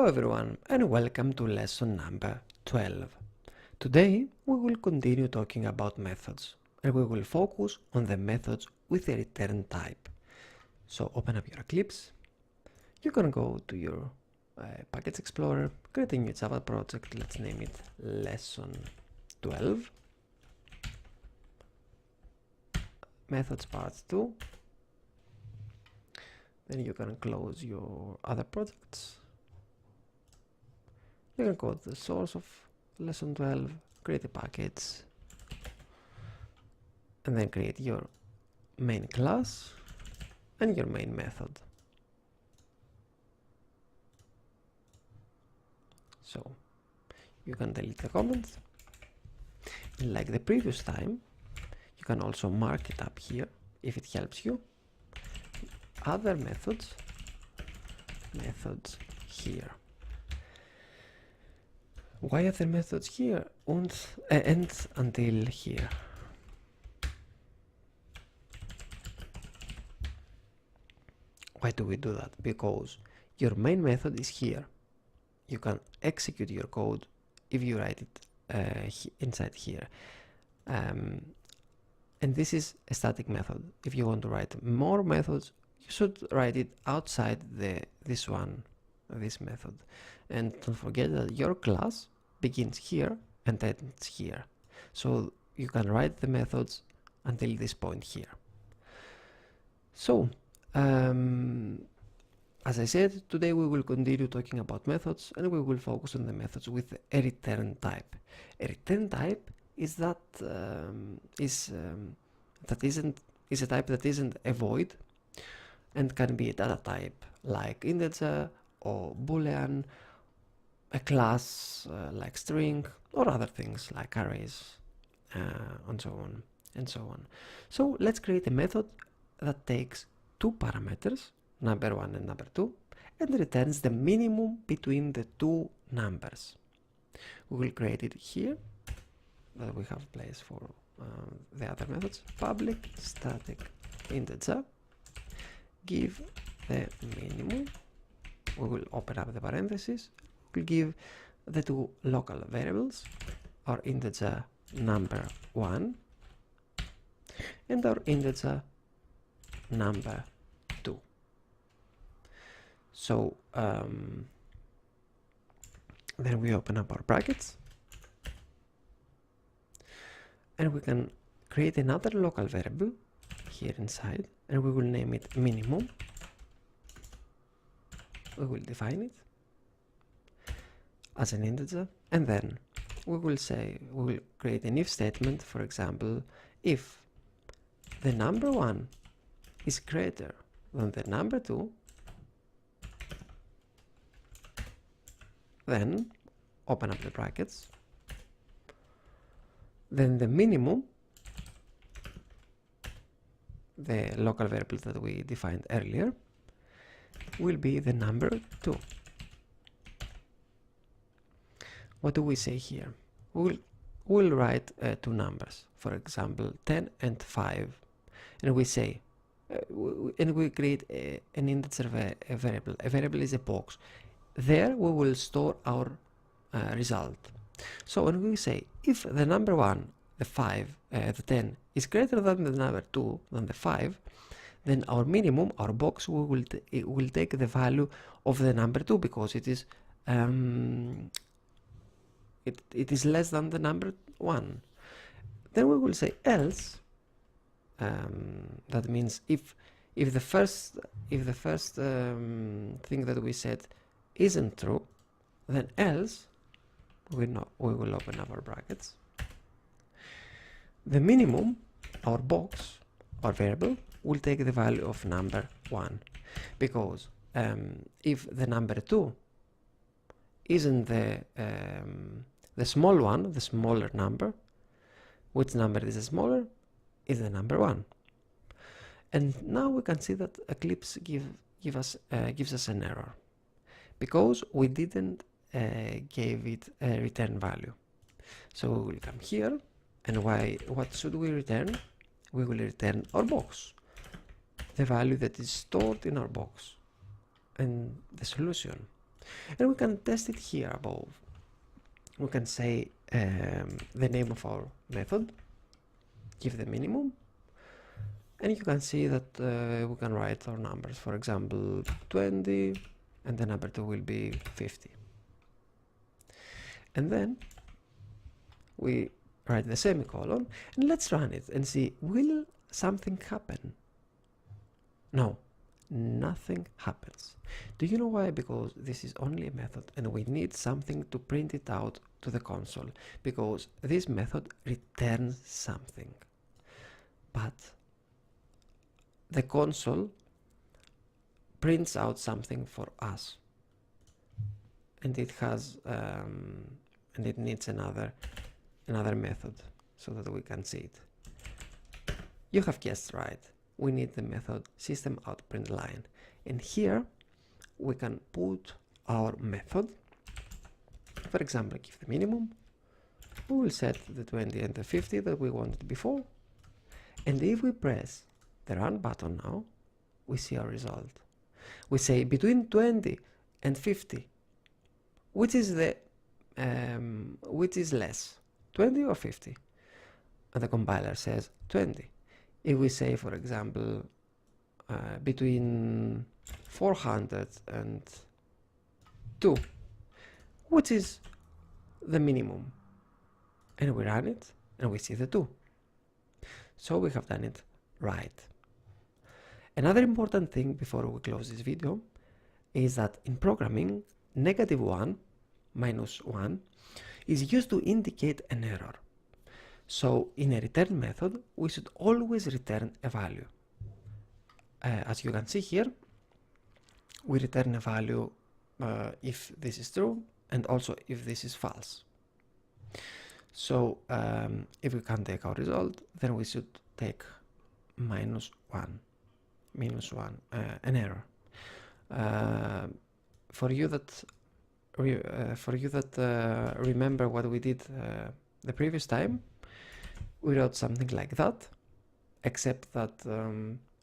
Hello everyone and welcome to lesson number 12. Today we will continue talking about methods and we will focus on the methods with a return type. So open up your Eclipse, you can go to your Package Explorer, create a new Java project, let's name it lesson 12, methods part 2, then you can close your other projects. You can go to the source of lesson 12, create a package, and then create your main class and your main method. So you can delete the comments. And like the previous time, you can also mark it up here if it helps you. Other methods here. Why are the methods here and until here? Why do we do that? Because your main method is here. You can execute your code if you write it inside here. And this is a static method. If you want to write more methods, you should write it outside this method. And don't forget that your class begins here and ends here. So you can write the methods until this point here. So, as I said, today we will continue talking about methods and we will focus on the methods with a return type. A return type is a type that isn't a void and can be a data type like integer or boolean, a class like string, or other things like arrays, and so on and so on. So let's create a method that takes two parameters, number 1 and number 2, and returns the minimum between the two numbers. We will create it here, that we have place for the other methods. Public static integer, give the minimum. We will open up the parentheses. We'll give the two local variables, our integer number 1 and our integer number 2. So then we open up our brackets and we can create another local variable here inside and we will name it minimum. We will define it as an integer, and then we will create an if statement. For example, if the number 1 is greater than the number 2, then open up the brackets, then the minimum, the local variable that we defined earlier, will be the number 2. What do we say here? We'll write two numbers, for example 10 and 5, and we say and we create an integer variable. A variable is a box. There we will store our result. So when we say if the number 1, the 5, the 10 is greater than the number 2, than the 5, then our minimum, our box, will take the value of the number 2 because it is it is less than the number 1. Then we will say else. That means if the first thing that we said isn't true, then else we will open up our brackets. The minimum, our box, our variable, will take the value of number 1, because if the number 2 isn't the small one, the smaller number, which number is the smaller? Is the number 1. And now we can see that Eclipse gives us an error because we didn't give it a return value. So we will come here, and what should we return? We will return our box, the value that is stored in our box. And the solution And we can test it here above. We can say the name of our method, give the minimum, and you can see that we can write our numbers. For example, 20, and the number 2 will be 50. And then we write the semicolon, and let's run it and see, will something happen? No, nothing happens. Do you know why? Because this is only a method and we need something to print it out to the console, because this method returns something. But the console prints out something for us, and it has and it needs another method so that we can see it. You have guessed right. We need the method system.out.println, and here we can put our method. For example, give the minimum. We will set the 20 and the 50 that we wanted before, and if we press the run button now, we see our result. We say between 20 and 50, which is less, 20 or 50? And the compiler says 20. If we say, for example, between 400 and 2, which is the minimum? And we run it and we see the 2. So we have done it right. Another important thing before we close this video is that in programming, -1, -1 is used to indicate an error. So in a return method, we should always return a value. As you can see here, we return a value if this is true and also if this is false. So if we can take our result, then we should take -1, an error. For you that remember what we did the previous time, we wrote something like that, except that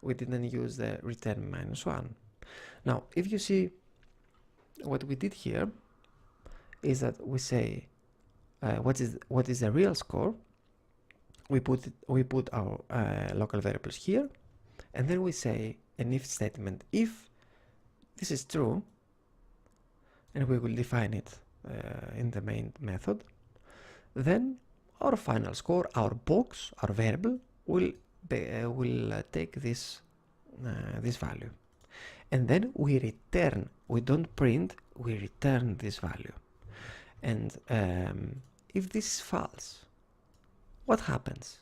we didn't use the return -1. Now, if you see what we did here is that we say what is the real score. We put our local variables here, and then we say an if statement. If this is true, and we will define it in the main method, then our final score, our box, our variable, will take this value, and then we return. We don't print. We return this value. And if this is false, what happens?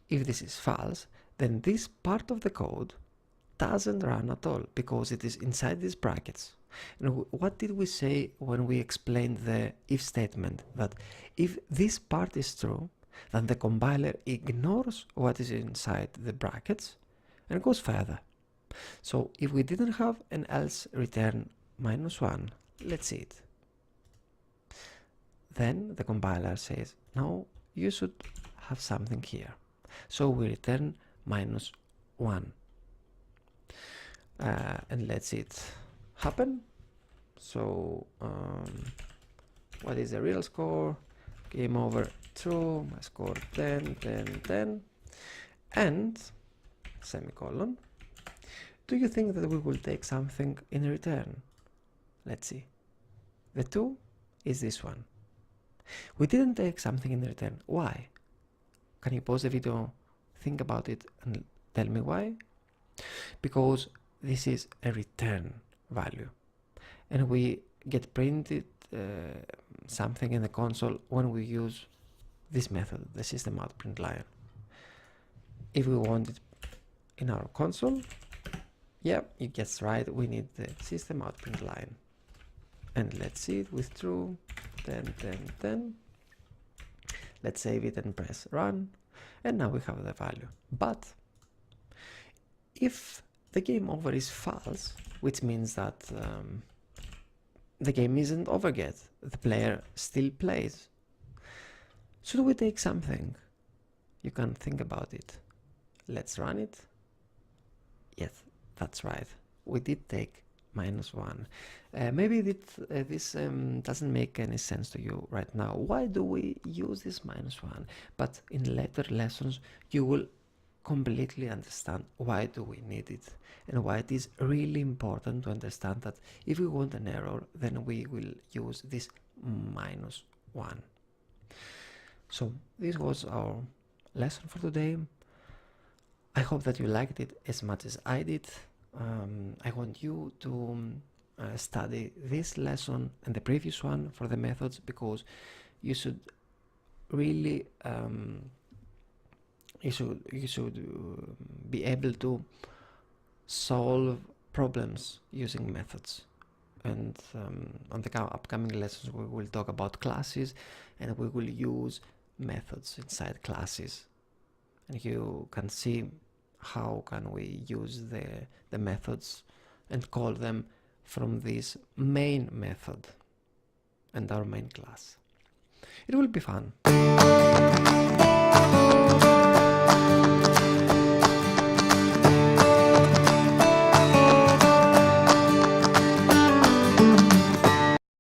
If this is false, then this part of the code doesn't run at all because it is inside these brackets. And what did we say when we explained the if statement? That if this part is true, then the compiler ignores what is inside the brackets and goes further. So if we didn't have an else return -1, let's see it. Then the compiler says, no, you should have something here. So we return -1. And let's see it happen. So what is the real score? Game over, true, my score 10, 10, 10, and semicolon. Do you think that we will take something in return? Let's see. The 2 is this one. We didn't take something in return. Why? Can you pause the video, think about it, and tell me why? Because this is a return value, and we get printed something in the console when we use this method, the system.out.println. If we want it in our console, yeah, you guessed right, we need the system.out.println. And let's see it with true, 10, 10, 10. Let's save it and press run, and now we have the value. But if the game over is false, which means that the game isn't over yet, the player still plays, should we take something? You can think about it. Let's run it. Yes, that's right. We did take -1. Maybe this doesn't make any sense to you right now. Why do we use this -1? But in later lessons you will completely understand why do we need it, and why it is really important to understand that if we want an error, then we will use this -1. So this was our lesson for today. I hope that you liked it as much as I did. I want you to study this lesson and the previous one for the methods, because you should really you should be able to solve problems using methods. And on the upcoming lessons we will talk about classes, and we will use methods inside classes, and you can see how can we use the methods and call them from this main method and our main class. It will be fun.